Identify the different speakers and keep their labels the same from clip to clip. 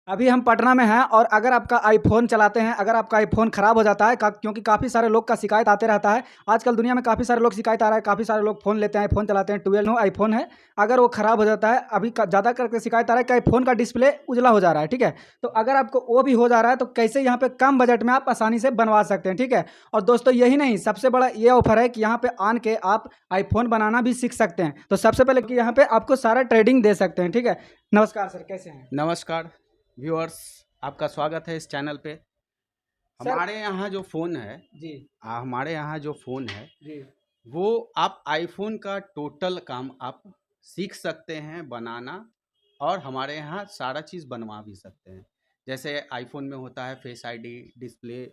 Speaker 1: अभी हम पटना में हैं और अगर आपका आईफ़ोन चलाते हैं, अगर आपका आईफ़ोन ख़राब हो जाता है का क्योंकि काफ़ी सारे लोग का शिकायत आते रहता है। आजकल दुनिया में काफ़ी सारे लोग शिकायत आ रहा है, काफ़ी सारे लोग फ़ोन लेते हैं, आईफ़ोन चलाते हैं, 12 नो आईफ़ोन है। अगर वो ख़राब हो जाता है, अभी क ज़्यादा करके शिकायत आ रहा है कि आईफ़ोन का डिस्प्ले उजला हो जा रहा है, ठीक है? तो अगर आपको वो भी हो जा रहा है, तो कैसे यहाँ पे कम बजट में आप आसानी से बनवा सकते हैं, ठीक है? और दोस्तों यही नहीं, सबसे बड़ा ये ऑफ़र है कि यहाँ पे आन के आप आईफ़ोन बनाना भी सीख सकते हैं। तो सबसे पहले कि यहाँ पे आपको सारा ट्रेडिंग दे सकते हैं, ठीक है? नमस्कार सर, कैसे हैं?
Speaker 2: नमस्कार व्यूअर्स, आपका स्वागत है इस चैनल पे।
Speaker 1: सर
Speaker 2: हमारे यहाँ जो फ़ोन है
Speaker 1: जी,
Speaker 2: हमारे यहाँ जो फ़ोन है
Speaker 1: जी।
Speaker 2: वो आप आईफ़ोन का टोटल काम आप सीख सकते हैं बनाना, और हमारे यहाँ सारा चीज़ बनवा भी सकते हैं। जैसे आईफ़ोन में होता है फेस आईडी, डिस्प्ले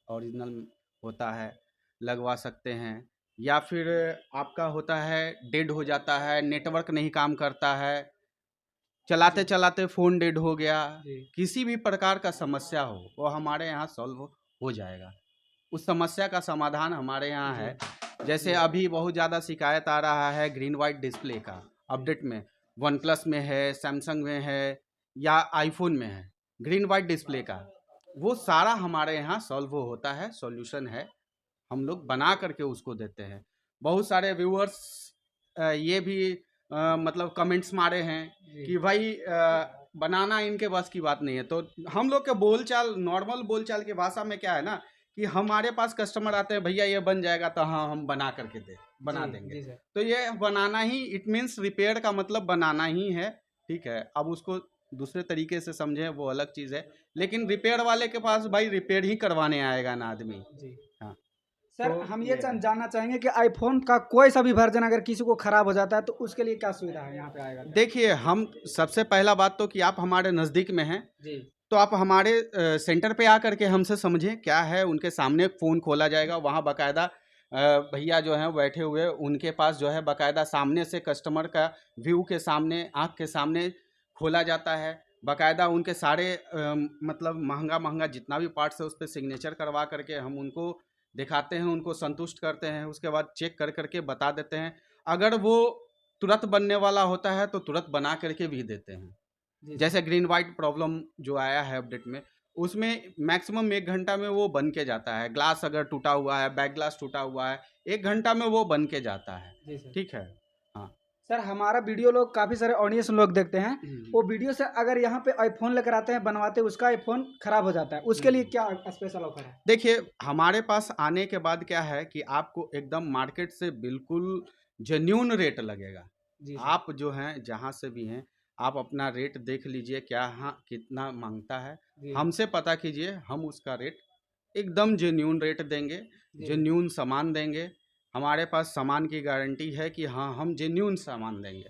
Speaker 2: ओरिजिनल होता है, लगवा सकते हैं। या फिर आपका होता है डेड हो जाता है, नेटवर्क नहीं काम करता है, चलाते
Speaker 1: जी,
Speaker 2: चलाते फ़ोन डेड हो गया,
Speaker 1: जी,
Speaker 2: किसी भी प्रकार का समस्या हो वो हमारे यहाँ सॉल्व हो जाएगा। उस समस्या का समाधान हमारे यहाँ
Speaker 1: जी,
Speaker 2: है। जैसे
Speaker 1: जी,
Speaker 2: अभी बहुत ज़्यादा शिकायत आ रहा है ग्रीन वाइट डिस्प्ले का
Speaker 1: जी,
Speaker 2: अपडेट में, वन प्लस में है, सैमसंग में है या आईफोन में है, ग्रीन वाइट डिस्प्ले का वो सारा हमारे यहाँ सॉल्व होता है, सॉल्यूशन है। हम लोग बना करके उसको देते हैं। बहुत सारे व्यूअर्स ये भी मतलब कमेंट्स मारे हैं
Speaker 1: जी,
Speaker 2: कि भाई बनाना इनके बस की बात नहीं है। तो हम लोग के बोलचाल, नॉर्मल बोलचाल की भाषा में क्या है ना, कि हमारे पास कस्टमर आते हैं, भैया ये बन जाएगा, तो हाँ हम बना करके
Speaker 1: जी,
Speaker 2: बना देंगे।
Speaker 1: जी सर।
Speaker 2: तो ये बनाना ही, इट मीन्स रिपेयर का मतलब बनाना ही है। ठीक है, अब उसको दूसरे तरीके से समझें वो अलग चीज़ है, लेकिन रिपेयर वाले के पास भाई रिपेयर ही करवाने आएगा ना आदमी।
Speaker 1: जी।
Speaker 2: हाँ,
Speaker 1: सर
Speaker 2: तो
Speaker 1: हम ये
Speaker 2: ये है।
Speaker 1: जानना चाहेंगे कि आईफ़ोन का कोई सा भी वर्ज़न अगर किसी को ख़राब हो जाता है तो उसके लिए क्या सुविधा है यहाँ पे आएगा क्या?
Speaker 2: देखिए, हम सबसे पहला बात तो कि आप हमारे नज़दीक में हैं,
Speaker 1: जी,
Speaker 2: तो आप हमारे सेंटर पे आकर के हमसे समझें क्या है। उनके सामने फ़ोन खोला जाएगा, वहाँ बाकायदा भैया जो हैं बैठे हुए, उनके पास जो है बाकायदा सामने से कस्टमर का व्यू के सामने, आँख के सामने खोला जाता है। बाकायदा उनके सारे मतलब महँगा-महँगा जितना भी पार्ट्स है उस पे सिग्नेचर करवा करके हम उनको दिखाते हैं, उनको संतुष्ट करते हैं। उसके बाद चेक कर के बता देते हैं। अगर वो तुरंत बनने वाला होता है तो तुरंत बना करके भी देते हैं।
Speaker 1: जी सर।
Speaker 2: जैसे ग्रीन वाइट प्रॉब्लम जो आया है अपडेट में, उसमें मैक्सिमम 1 घंटा में वो बन के जाता है। ग्लास अगर टूटा हुआ है, बैक ग्लास टूटा हुआ है, 1 घंटा में वो बन के जाता है।
Speaker 1: जी सर।
Speaker 2: ठीक है? हाँ।
Speaker 1: सर हमारा वीडियो लोग काफ़ी सारे ऑडियंस लोग देखते हैं,
Speaker 2: हुँ,
Speaker 1: वो वीडियो से अगर यहाँ पे आईफ़ोन लेकर आते हैं बनवाते उसका आईफ़ोन ख़राब हो जाता है, उसके लिए
Speaker 2: हुँ।
Speaker 1: क्या स्पेशल ऑफ़र है?
Speaker 2: देखिए, हमारे पास आने के बाद क्या है कि आपको एकदम मार्केट से बिल्कुल जेन्युइन रेट लगेगा।
Speaker 1: जी सर।
Speaker 2: आप जो हैं, जहाँ से भी हैं, आप अपना रेट देख लीजिए, क्या हाँ, कितना माँगता है।
Speaker 1: जी,
Speaker 2: हमसे पता कीजिए, हम उसका रेट एकदम जेन्युइन रेट देंगे,
Speaker 1: जी,
Speaker 2: जेन्युइन सामान देंगे। हमारे पास सामान की गारंटी है कि हाँ, हम जेन्युइन सामान देंगे।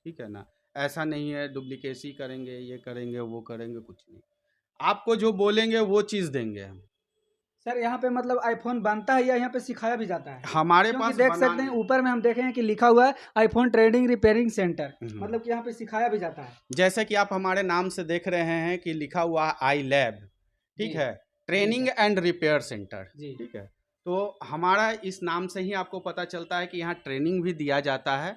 Speaker 2: ठीक है ना? ऐसा नहीं है डुप्लीकेसी करेंगे, ये करेंगे, वो करेंगे, कुछ नहीं। आपको जो बोलेंगे वो चीज़ देंगे हम।
Speaker 1: सर यहाँ पे मतलब आईफ़ोन बनता है या यहाँ पे सिखाया भी जाता है?
Speaker 2: हमारे
Speaker 1: क्योंकि
Speaker 2: पास
Speaker 1: देख सकते हैं
Speaker 2: बनाने।
Speaker 1: ऊपर में हम देखे हैं कि लिखा हुआ है आईफ़ोन ट्रेडिंग रिपेयरिंग सेंटर,
Speaker 2: हुँ।
Speaker 1: मतलब कि यहाँ पे सिखाया भी जाता है।
Speaker 2: जैसे कि आप हमारे नाम से देख रहे हैं कि लिखा हुआ है आई लैब,
Speaker 1: जी,
Speaker 2: ठीक है?
Speaker 1: जी
Speaker 2: training
Speaker 1: sir.
Speaker 2: And repair centre,
Speaker 1: जी,
Speaker 2: ठीक है? तो हमारा इस नाम से ही आपको पता चलता है कि यहाँ ट्रेनिंग भी दिया जाता है,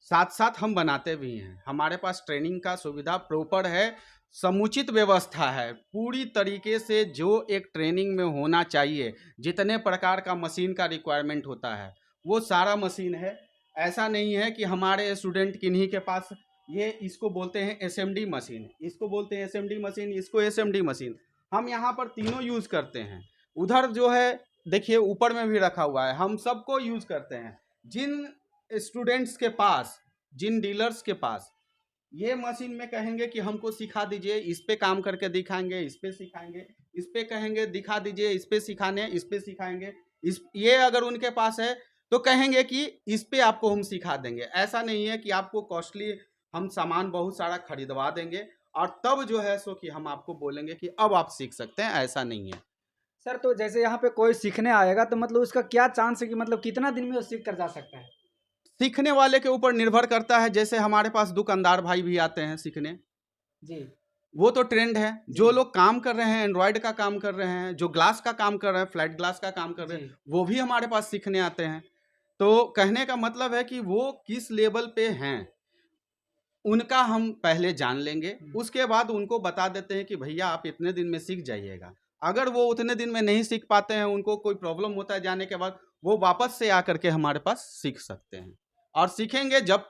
Speaker 2: साथ-साथ हम बनाते भी हैं। हमारे पास ट्रेनिंग का सुविधा प्रॉपर है, समुचित व्यवस्था है, पूरी तरीके से जो एक ट्रेनिंग में होना चाहिए, जितने प्रकार का मशीन का रिक्वायरमेंट होता है, वो सारा मशीन है। ऐसा नहीं है कि हमारे स्टूडेंट किन्हीं के पास ये इसको बोलते हैं एसएमडी मशीन, इसको बोलते हैं एसएमडी मशीन, इसको एसएमडी मशीन। हम यहाँ पर तीनों यूज़ करते हैं। उधर जो है देखिए ऊपर में भी रखा हुआ है, हम सबको यूज़ करते हैं। जिन स्टूडेंट्स के पास, जिन डीलर्स के पास ये मशीन में कहेंगे कि हमको सिखा दीजिए, इस पे काम करके दिखाएंगे, इस पे सिखाएंगे, इस पे कहेंगे दिखा दीजिए, इस पे सिखाने, इस पे सिखाएंगे, इस ये अगर उनके पास है तो कहेंगे कि इस पे आपको हम सिखा देंगे। ऐसा नहीं है कि आपको कॉस्टली हम सामान बहुत सारा खरीदवा देंगे और तब जो है सो कि हम आपको बोलेंगे कि अब आप सीख सकते हैं, ऐसा नहीं है।
Speaker 1: सर तो जैसे यहाँ पे कोई सीखने आएगा तो मतलब उसका क्या चांस है कि मतलब कितना दिन में वो सीख कर जा सकता है?
Speaker 2: सीखने वाले के ऊपर निर्भर करता है। जैसे हमारे पास दुकानदार भाई भी आते हैं सीखने,
Speaker 1: जी,
Speaker 2: वो तो ट्रेंड है।
Speaker 1: जी,
Speaker 2: जो लोग काम कर रहे हैं, एंड्रॉयड का काम कर रहे हैं, जो ग्लास का काम कर रहे हैं, फ्लैट ग्लास का काम कर रहे
Speaker 1: जी,
Speaker 2: हैं, वो भी हमारे पास सीखने आते हैं। तो कहने का मतलब है कि वो किस लेवल पे हैं, उनका हम पहले जान लेंगे, उसके बाद उनको बता देते हैं कि भैया आप इतने दिन में सीख जाइएगा। अगर वो उतने दिन में नहीं सीख पाते हैं, उनको कोई प्रॉब्लम होता है जाने के बाद, वो वापस से आकर के हमारे पास सीख सकते हैं। और सीखेंगे जब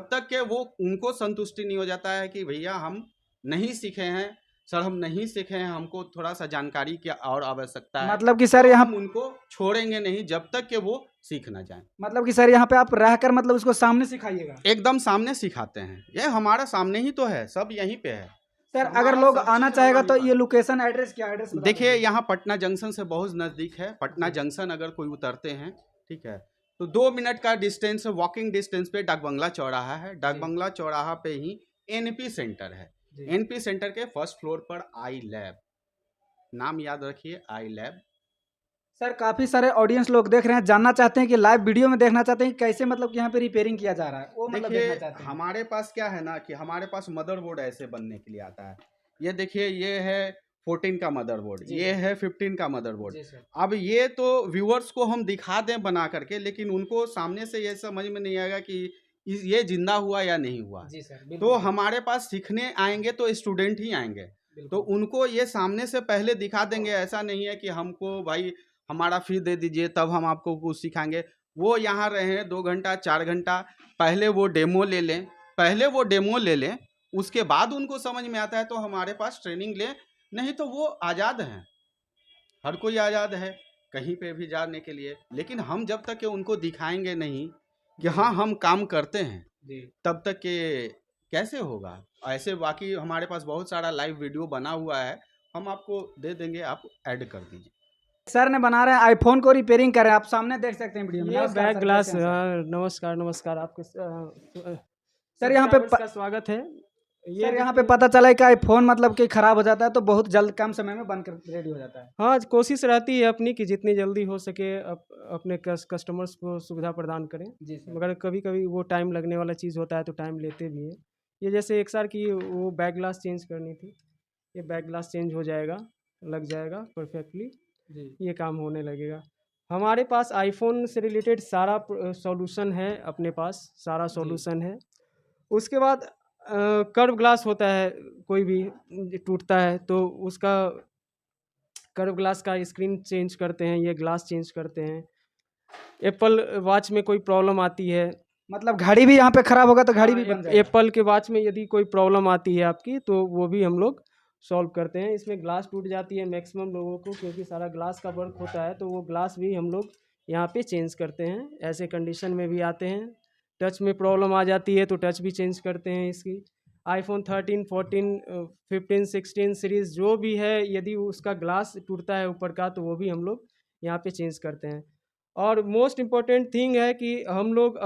Speaker 2: तक के वो उनको संतुष्टि नहीं हो जाता है कि भैया हम नहीं सीखे हैं, सर हम नहीं सीखे हैं, हमको थोड़ा सा जानकारी की और आवश्यकता है,
Speaker 1: मतलब कि सर
Speaker 2: तो
Speaker 1: यहाँ
Speaker 2: हम उनको छोड़ेंगे नहीं जब तक कि वो सीख ना जाए।
Speaker 1: मतलब कि सर यहाँ पे आप रहकर मतलब उसको सामने सिखाइएगा।
Speaker 2: एकदम सामने सिखाते हैं, ये हमारा सामने ही तो है, सब यहीं पे है।
Speaker 1: सर अगर
Speaker 2: हमारा
Speaker 1: लोग
Speaker 2: सब
Speaker 1: आना
Speaker 2: चीज
Speaker 1: चाहेगा
Speaker 2: हमारे
Speaker 1: तो
Speaker 2: पास।
Speaker 1: ये लोकेशन एड्रेस क्या एड्रेस बता
Speaker 2: देखिए
Speaker 1: दीजिए।
Speaker 2: यहाँ पटना जंक्शन से बहुत नज़दीक है। पटना जंक्शन अगर कोई उतरते हैं, ठीक है, तो 2 मिनट का डिस्टेंस, वॉकिंग डिस्टेंस पे डाक बंगला चौराहा है। डाक बंगला चौराहा पे ही एनपी सेंटर है। एनपी सेंटर के फर्स्ट फ्लोर पर आई लैब, नाम याद रखिए, आई लैब।
Speaker 1: सर काफ़ी सारे ऑडियंस लोग देख रहे हैं, जानना चाहते हैं कि लाइव वीडियो में देखना चाहते हैं कि कैसे मतलब कि यहाँ पे रिपेयरिंग किया जा रहा है, वो मतलब देखना
Speaker 2: देखिए
Speaker 1: चाहते हैं।
Speaker 2: हमारे पास क्या है ना कि हमारे पास मदरबोर्ड ऐसे बनने के लिए आता है। ये देखिए, ये है 14 का मदरबोर्ड,
Speaker 1: जी
Speaker 2: ये
Speaker 1: सर।
Speaker 2: है 15 का मदरबोर्ड।
Speaker 1: जी सर।
Speaker 2: अब ये तो व्यूअर्स को हम दिखा दें बना करके, लेकिन उनको सामने से ये समझ में नहीं आएगा कि ये जिंदा हुआ या नहीं हुआ।
Speaker 1: जी सर,
Speaker 2: तो
Speaker 1: बिल्कुल।
Speaker 2: हमारे पास सीखने आएंगे तो स्टूडेंट ही आएंगे, तो
Speaker 1: बिल्कुल।
Speaker 2: उनको ये सामने से पहले दिखा देंगे। ऐसा नहीं है कि हमको भाई हमारा फीस दे दीजिए तब हम आपको कुछ सिखाएंगे। वो यहाँ रहे 2 घंटा 4 घंटा, पहले वो डेमो ले लें, उसके बाद उनको समझ में आता है तो हमारे पास ट्रेनिंग लें। नहीं तो वो आज़ाद हैं, हर कोई आज़ाद है कहीं पे भी जाने के लिए, लेकिन हम जब तक कि उनको दिखाएंगे नहीं कि हाँ हम काम करते हैं,
Speaker 1: जी।
Speaker 2: तब तक के कैसे होगा। ऐसे बाकी हमारे पास बहुत सारा लाइव वीडियो बना हुआ है, हम आपको दे देंगे, आप ऐड कर दीजिए।
Speaker 1: सर ने बना रहे हैं आईफोन को रिपेयरिंग कर रहे हैं, आप सामने देख सकते हैं वीडियो में।
Speaker 3: ये
Speaker 1: नमस्कार
Speaker 3: बैक
Speaker 1: सर,
Speaker 3: ग्लास,
Speaker 1: कैसे हैं सर?
Speaker 3: नमस्कार नमस्कार, आपके
Speaker 1: सर यहाँ पे
Speaker 3: सब्सक्राइबर्स का स्वागत है। ये
Speaker 1: सर यहाँ पे
Speaker 3: देखिए,
Speaker 1: पता चला है कि आईफोन मतलब कि खराब हो जाता है तो बहुत जल्द कम समय में बनकर रेडी हो जाता है।
Speaker 3: हाँ कोशिश रहती है अपनी कि जितनी जल्दी हो सके अपने कस्टमर्स को सुविधा प्रदान करें,
Speaker 1: जी सर।
Speaker 3: मगर कभी कभी वो टाइम लगने वाला चीज़ होता है तो टाइम लेते भी हैं। ये जैसे एक साल की वो बैक ग्लास चेंज करनी थी, ये बैक ग्लास चेंज हो जाएगा, लग जाएगा परफेक्टली,
Speaker 1: जी।
Speaker 3: ये काम होने लगेगा। हमारे पास आईफोन से रिलेटेड सारा सॉल्यूशन है, अपने पास सारा सॉल्यूशन है। उसके बाद कर्व ग्लास होता है, कोई भी टूटता है तो उसका कर्व ग्लास का स्क्रीन चेंज करते हैं, ये ग्लास चेंज करते हैं। एप्पल वॉच में कोई प्रॉब्लम आती है,
Speaker 1: मतलब घड़ी भी यहाँ पे खराब होगा तो घड़ी भी बन जाएगा।
Speaker 3: एप्पल के वॉच में यदि कोई प्रॉब्लम आती है आपकी, तो वो भी हम लोग सॉल्व करते हैं। इसमें ग्लास टूट जाती है मैक्सिमम लोगों को, क्योंकि सारा ग्लास का वर्क होता है, तो वो ग्लास भी हम लोग यहाँ पे चेंज करते हैं। ऐसे कंडीशन में भी आते हैं। टच में प्रॉब्लम आ जाती है तो टच भी चेंज करते हैं इसकी। आईफोन 13, 14, 15, 16 सीरीज़ जो भी है, यदि उसका ग्लास टूटता है ऊपर का, तो वो भी हम लोग यहाँ पे चेंज करते हैं। और मोस्ट इम्पॉर्टेंट थिंग है कि हम लोग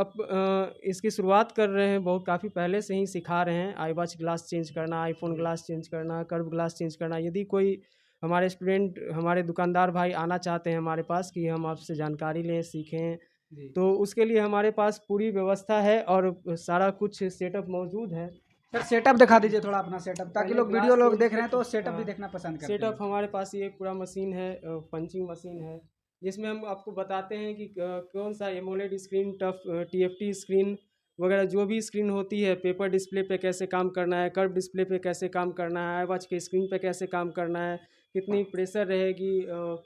Speaker 3: इसकी शुरुआत कर रहे हैं, बहुत काफ़ी पहले से ही सिखा रहे हैं। आई वॉच ग्लास चेंज करना, आईफोन ग्लास चेंज करना, कर्व ग्लास चेंज करना। यदि कोई हमारे स्टूडेंट, हमारे दुकानदार भाई आना चाहते हैं हमारे पास कि हम आपसे जानकारी लें, सीखें,
Speaker 1: जी।
Speaker 3: तो उसके लिए हमारे पास पूरी व्यवस्था है और सारा कुछ सेटअप मौजूद है।
Speaker 1: सर सेटअप दिखा दीजिए थोड़ा अपना सेटअप, ताकि
Speaker 3: पहले
Speaker 1: लोग
Speaker 3: ग्लास
Speaker 1: वीडियो लोग
Speaker 3: चेंज
Speaker 1: देख रहे हैं तो
Speaker 3: करके,
Speaker 1: सेटअप भी देखना पसंद करते हैं।
Speaker 3: सेटअप हमारे पास ये पूरा मशीन है, पंचिंग मशीन है, जिसमें हम आपको बताते हैं कि कौन सा AMOLED screen, tough TFT screen वगैरह जो भी स्क्रीन होती है, पेपर डिस्प्ले पे कैसे काम करना है, कर्व डिस्प्ले पे कैसे काम करना है, आई वॉच के स्क्रीन पे कैसे काम करना है, कितनी प्रेशर रहेगी,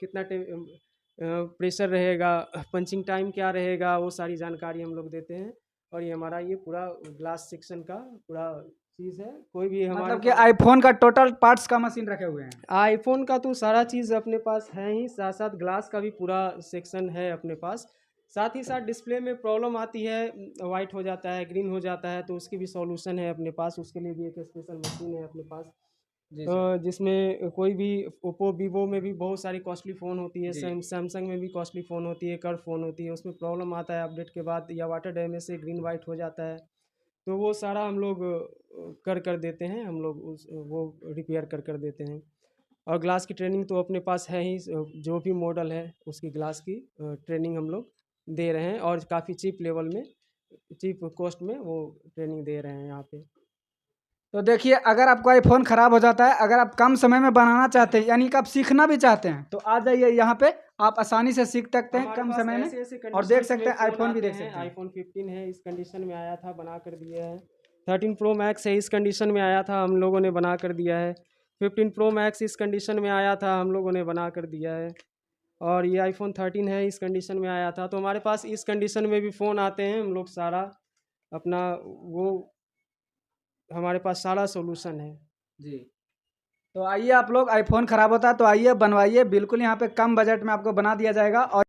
Speaker 3: कितना प्रेशर रहेगा, पंचिंग टाइम क्या रहेगा, वो सारी जानकारी हम लोग देते हैं। और ये हमारा ये पूरा ग्लास सेक्शन का पूरा चीज़ है। कोई भी हमारे
Speaker 1: मतलब कि आईफोन का टोटल पार्ट्स का मशीन रखे हुए हैं।
Speaker 3: आईफोन का तो सारा चीज़ अपने पास है ही, साथ साथ ग्लास का भी पूरा सेक्शन है अपने पास। साथ ही साथ डिस्प्ले में प्रॉब्लम आती है, वाइट हो जाता है, ग्रीन हो जाता है, तो उसकी भी सॉल्यूशन है अपने पास। उसके लिए भी एक स्पेशल मशीन है अपने पास,
Speaker 1: जी सर।
Speaker 3: जिसमें कोई भी ओप्पो वीवो में भी बहुत सारी कॉस्टली फ़ोन होती है,
Speaker 1: जी।
Speaker 3: सैमसंग में भी कॉस्टली फ़ोन होती है, कर्व फ़ोन होती है, उसमें प्रॉब्लम आता है अपडेट के बाद, या वाटर डैमेज से ग्रीन वाइट हो जाता है, तो वो सारा हम लोग कर देते हैं। हम लोग वो रिपेयर कर देते हैं। और ग्लास की ट्रेनिंग तो अपने पास है ही, जो भी मॉडल है उसकी ग्लास की ट्रेनिंग हम लोग दे रहे हैं, और काफ़ी चीप लेवल में, चीप कॉस्ट में वो ट्रेनिंग दे रहे हैं यहाँ पे।
Speaker 1: तो देखिए, अगर आपका आईफोन ख़राब हो जाता है, अगर आप कम समय में बनाना चाहते हैं, यानी कि आप सीखना भी चाहते हैं, तो आ जाइए यहाँ पे, आप आसानी से सीख सकते हैं कम समय में। और देख सकते हैं आईफोन भी देख सकते हैं।
Speaker 3: आईफोन 15 है, इस कंडीशन में आया था, बना कर दिए हैं। 13 प्रो मैक्स है, इस कंडीशन में आया था, हम लोगों ने बना कर दिया है। 15 प्रो मैक्स इस कंडीशन में आया था, हम लोगों ने बना कर दिया है। और ये आईफोन 13 है, इस कंडीशन में आया था। तो हमारे पास इस कंडीशन में भी फ़ोन आते हैं, हम लोग सारा अपना वो हमारे पास सारा सॉल्यूशन है।
Speaker 1: जी। तो आइए आप लोग, आईफ़ोन ख़राब होता है तो आइए बनवाइए, बिल्कुल यहाँ पे कम बजट में आपको बना दिया जाएगा। और